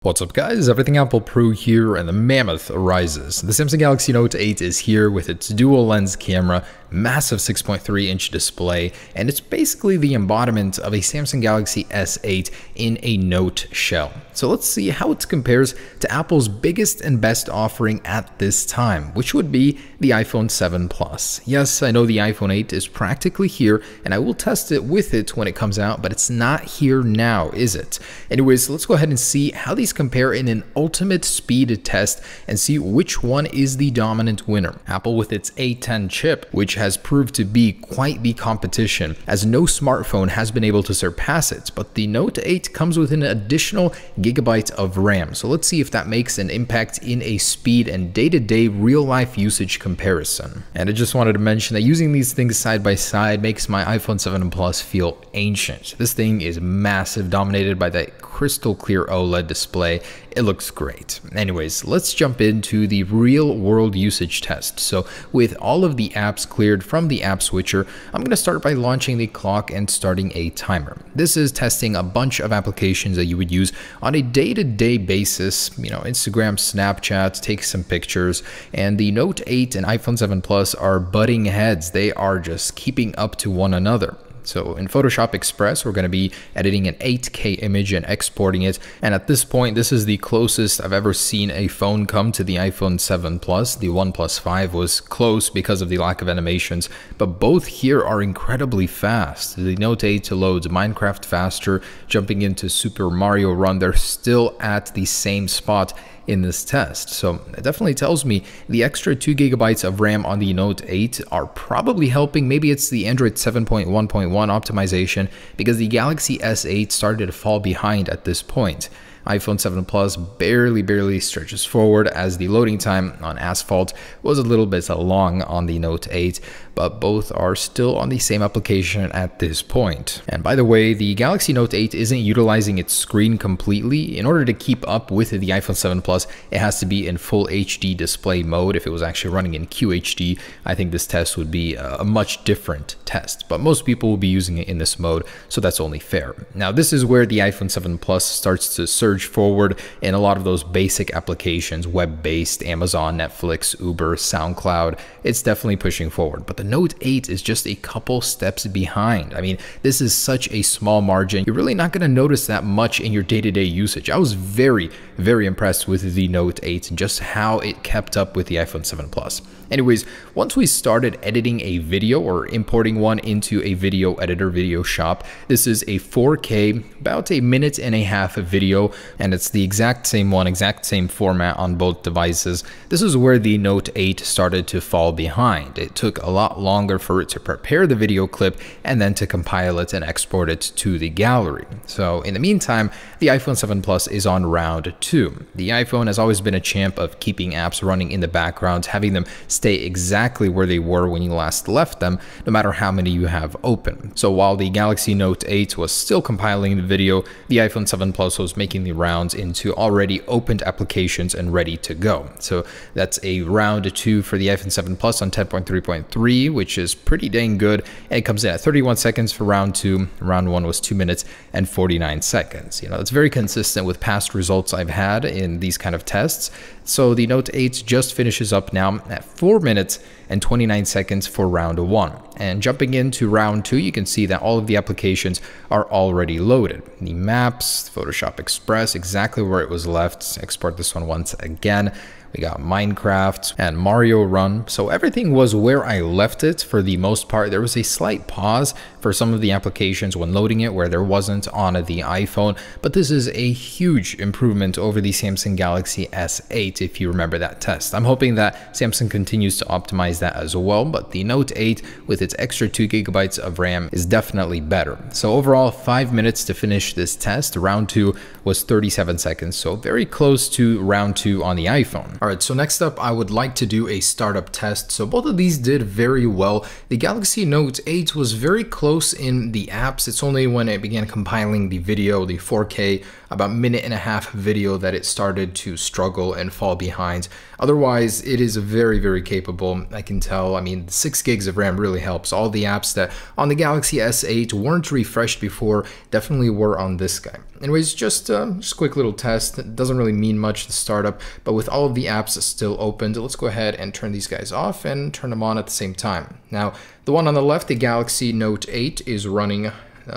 What's up guys, Everything Apple Pro here, and the mammoth arises. The Samsung Galaxy Note 8 is here with its dual lens camera, massive 6.3-inch display, and it's basically the embodiment of a Samsung Galaxy S8 in a Note shell. So let's see how it compares to Apple's biggest and best offering at this time, which would be the iPhone 7 Plus. Yes, I know the iPhone 8 is practically here, and I will test it with it when it comes out, but it's not here now, is it? Anyways, let's go ahead and see how these compare in an ultimate speed test and see which one is the dominant winner. Apple with its A10 chip, which has proved to be quite the competition, as no smartphone has been able to surpass it, but the Note 8 comes with an additional gigabyte of RAM. So let's see if that makes an impact in a speed and day-to-day real-life usage comparison. And I just wanted to mention that using these things side by side makes my iPhone 7 Plus feel ancient. This thing is massive, dominated by that crystal clear OLED display. It looks great. Anyways, let's jump into the real world usage test. So with all of the apps cleared from the app switcher, I'm going to start by launching the clock and starting a timer. This is testing a bunch of applications that you would use on a day-to-day basis, Instagram, Snapchat, take some pictures, and the Note 8 and iPhone 7 Plus are butting heads. They are just keeping up to one another. So in Photoshop Express, we're going to be editing an 8K image and exporting it. And at this point, this is the closest I've ever seen a phone come to the iPhone 7 Plus. The OnePlus 5 was close because of the lack of animations, but both here are incredibly fast. The Note 8 loads Minecraft faster, jumping into Super Mario Run. They're still at the same spot in this test. So it definitely tells me the extra 2 gigabytes of RAM on the Note 8 are probably helping. Maybe it's the Android 7.1.1 optimization, because the Galaxy S8 started to fall behind at this point. iPhone 7 Plus barely stretches forward, as the loading time on Asphalt was a little bit long on the Note 8, but both are still on the same application at this point. And by the way, the Galaxy Note 8 isn't utilizing its screen completely. In order to keep up with the iPhone 7 Plus, it has to be in full HD display mode. If it was actually running in QHD, I think this test would be a much different test, but most people will be using it in this mode, so that's only fair. Now, this is where the iPhone 7 Plus starts to surge forward in a lot of those basic applications, web-based, Amazon, Netflix, Uber, SoundCloud. It's definitely pushing forward, but the Note 8 is just a couple steps behind. I mean, this is such a small margin. You're really not going to notice that much in your day-to-day usage. I was very impressed with the Note 8 and just how it kept up with the iPhone 7 Plus. Anyways, once we started editing a video or importing one into a video editor, Video Shop, this is a 4K, about a minute and a half video, and it's the exact same one, exact same format on both devices. This is where the Note 8 started to fall behind. It took a lot longer for it to prepare the video clip and then to compile it and export it to the gallery. So in the meantime, the iPhone 7 Plus is on round 2. The iPhone has always been a champ of keeping apps running in the background, having them stay exactly where they were when you last left them, no matter how many you have open. So while the Galaxy Note 8 was still compiling the video, the iPhone 7 Plus was making the rounds into already opened applications and ready to go. So that's a round 2 for the iPhone 7 Plus on 10.3.3, which is pretty dang good. And it comes in at 31 seconds for round 2. Round 1 was 2 minutes and 49 seconds. It's very consistent with past results I've had in these kind of tests. So the Note 8 just finishes up now at 4 minutes and 29 seconds for round 1. And jumping into round 2, you can see that all of the applications are already loaded. The Maps, Photoshop Express, exactly where it was left. Export this one once again. We got Minecraft and Mario Run. So everything was where I left it for the most part. There was a slight pause for some of the applications when loading it where there wasn't on the iPhone, but this is a huge improvement over the Samsung Galaxy S8 if you remember that test. I'm hoping that Samsung continues to optimize that as well, but the Note 8 with its extra 2 gigabytes of RAM is definitely better. So overall, 5 minutes to finish this test. Round 2 was 37 seconds, so very close to round 2 on the iPhone. Alright, so next up, I would like to do a startup test. So both of these did very well. The Galaxy Note 8 was very close in the apps. It's only when it began compiling the video, the 4K about minute and a half video that it started to struggle and fall behind. Otherwise, it is very, very capable. I can tell. I mean, 6 gigs of RAM really helps. All the apps that on the Galaxy S8 weren't refreshed before definitely were on this guy. Anyways, just a quick little test. It doesn't really mean much to start up, but with all of the apps still opened, let's go ahead and turn these guys off and turn them on at the same time. Now, the one on the left, the Galaxy Note 8, is running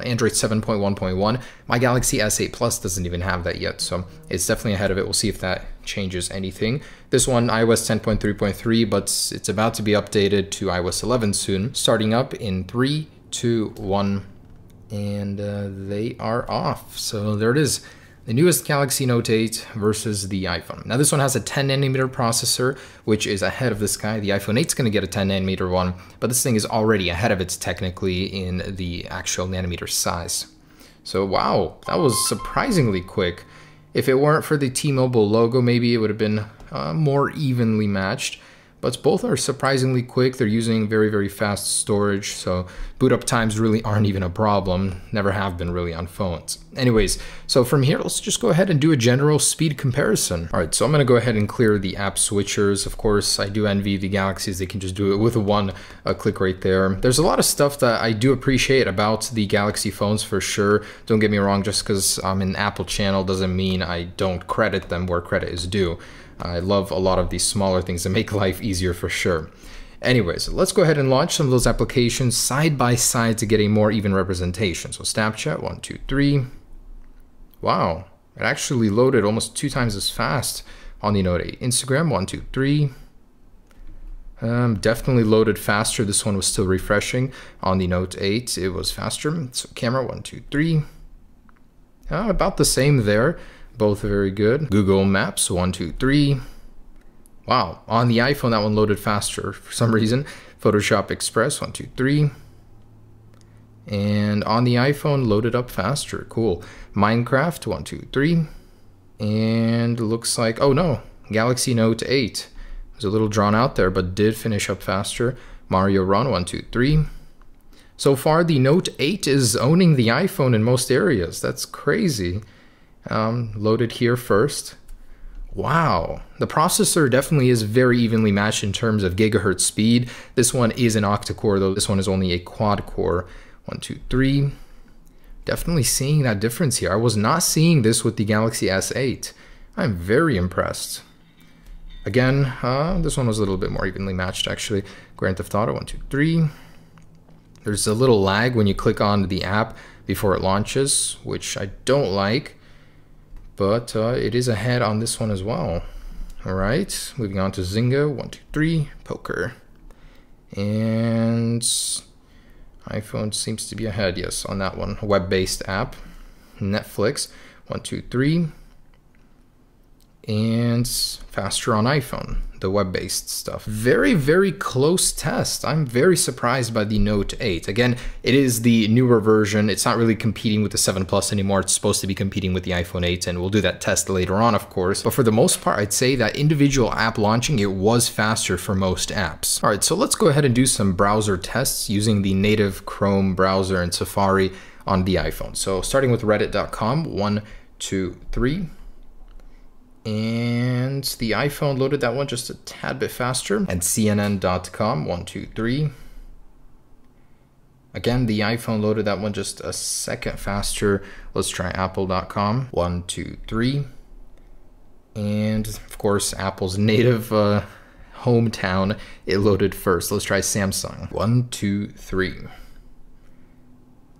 Android 7.1.1. My Galaxy S8 Plus doesn't even have that yet, so it's definitely ahead of it. We'll see if that changes anything. This one, iOS 10.3.3, but it's about to be updated to iOS 11 soon. Starting up in 3, 2, 1, and they are off. So there it is. The newest Galaxy Note 8 versus the iPhone. Now this one has a 10nm processor, which is ahead of this guy. The iPhone 8 is going to get a 10nm one, but this thing is already ahead of it technically in the actual nanometer size. So wow, that was surprisingly quick. If it weren't for the T-Mobile logo, maybe it would have been more evenly matched. But both are surprisingly quick. They're using very, very fast storage, so boot up times really aren't even a problem. Never have been really on phones. Anyways, so from here, let's just go ahead and do a general speed comparison. All right, so I'm gonna go ahead and clear the app switchers. Of course, I do envy the Galaxies. They can just do it with one click right there. There's a lot of stuff that I do appreciate about the Galaxy phones for sure. Don't get me wrong, just because I'm an Apple channel doesn't mean I don't credit them where credit is due. I love a lot of these smaller things that make life easier for sure. Anyways, let's go ahead and launch some of those applications side by side to get a more even representation. So Snapchat, 1, 2, 3. Wow, it actually loaded almost 2 times as fast on the Note 8. Instagram, 1, 2, 3. Definitely loaded faster. This one was still refreshing. On the Note 8, it was faster. So camera, 1, 2, 3. About the same there. Both very good. Google Maps, 1, 2, 3. Wow, on the iPhone, that one loaded faster for some reason. Photoshop Express, 1, 2, 3. And on the iPhone, loaded up faster. Cool. Minecraft, 1, 2, 3. And looks like, oh no, Galaxy Note 8. It was a little drawn out there, but did finish up faster. Mario Run, 1, 2, 3. So far, the Note 8 is owning the iPhone in most areas. That's crazy. Loaded here first. Wow, the processor definitely is very evenly matched in terms of gigahertz speed. This one is an octa-core, though this one is only a quad-core. 1, 2, 3. Definitely seeing that difference here. I was not seeing this with the Galaxy S8. I'm very impressed. Again, this one was a little bit more evenly matched, actually. Grand Theft Auto, 1, 2, 3. There's a little lag when you click on the app before it launches, which I don't like. But it is ahead on this one as well. All right, moving on to Zynga, 1, 2, 3, poker. And iPhone seems to be ahead, yes, on that one. Web-based app, Netflix, 1, 2, 3. And faster on iPhone, the web-based stuff. Very, very close test. I'm very surprised by the Note 8. Again, it is the newer version. It's not really competing with the 7 Plus anymore. It's supposed to be competing with the iPhone 8, and we'll do that test later on, of course. But for the most part, I'd say that individual app launching, it was faster for most apps. All right, so let's go ahead and do some browser tests using the native Chrome browser and Safari on the iPhone. So starting with reddit.com, 1, 2, 3. And the iPhone loaded that one just a tad bit faster. And CNN.com, 1, 2, 3. Again, the iPhone loaded that one just a second faster. Let's try Apple.com, 1, 2, 3. And of course, Apple's native hometown, it loaded first. Let's try Samsung, 1, 2, 3.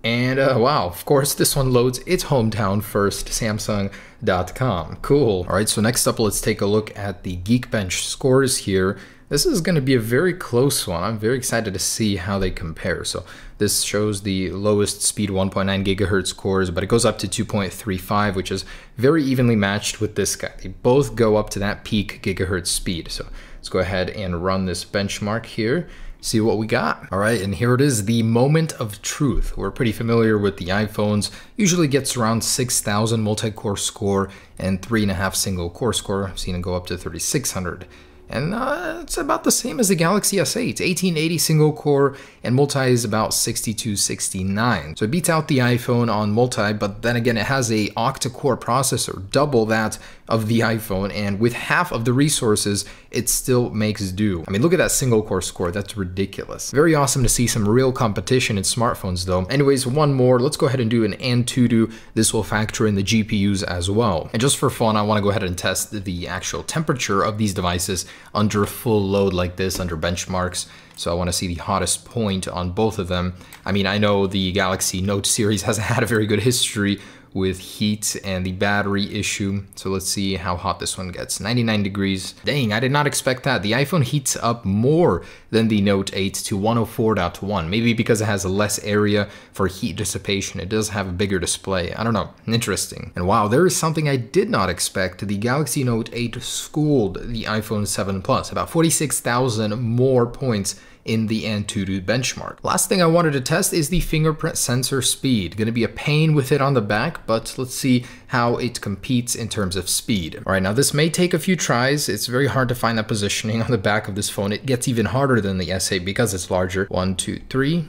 And wow, of course, this one loads its hometown first, Samsung.com. Cool. All right, so next up, let's take a look at the Geekbench scores here. This is going to be a very close one. I'm very excited to see how they compare. So this shows the lowest speed 1.9 gigahertz cores, but it goes up to 2.35, which is very evenly matched with this guy. They both go up to that peak gigahertz speed. So let's go ahead and run this benchmark here. See what we got. All right, and here it is, the moment of truth. We're pretty familiar with the iPhones. Usually gets around 6,000 multi-core score and 3.5 single core score. I've seen it go up to 3,600. And it's about the same as the Galaxy S8, 1880 single core, and multi is about 6269. So it beats out the iPhone on multi, but then again, it has a octa-core processor, double that of the iPhone, and with half of the resources, it still makes do. I mean, look at that single core score, that's ridiculous. Very awesome to see some real competition in smartphones though. Anyways, one more, let's go ahead and do an Antutu. This will factor in the GPUs as well. And just for fun, I want to go ahead and test the actual temperature of these devices under full load like this, under benchmarks. So I want to see the hottest point on both of them. I mean, I know the Galaxy Note series hasn't had a very good history with heat and the battery issue. So let's see how hot this one gets. 99 degrees. Dang, I did not expect that. The iPhone heats up more than the Note 8 to 104.1. Maybe because it has less area for heat dissipation. It does have a bigger display. I don't know. Interesting. And wow, there is something I did not expect. The Galaxy Note 8 schooled the iPhone 7 Plus. About 46,000 more points in the Antutu benchmark. Last thing I wanted to test is the fingerprint sensor speed. Gonna be a pain with it on the back, but let's see how it competes in terms of speed. All right, now this may take a few tries. It's very hard to find that positioning on the back of this phone. It gets even harder than the S8 because it's larger. 1, 2, 3.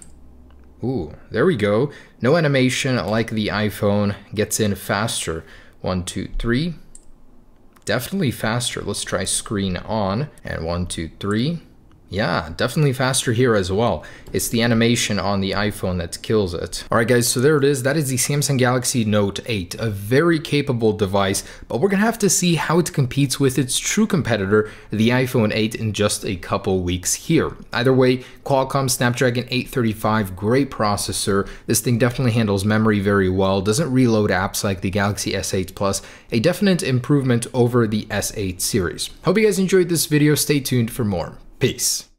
Ooh, there we go. No animation like the iPhone, gets in faster. 1, 2, 3. Definitely faster. Let's try screen on, and 1, 2, 3. Yeah, definitely faster here as well. It's the animation on the iPhone that kills it. All right, guys, so there it is. That is the Samsung Galaxy Note 8, a very capable device, but we're gonna have to see how it competes with its true competitor, the iPhone 8, in just a couple weeks here. Either way, Qualcomm Snapdragon 835, great processor. This thing definitely handles memory very well, doesn't reload apps like the Galaxy S8 Plus, a definite improvement over the S8 series. Hope you guys enjoyed this video. Stay tuned for more. Peace.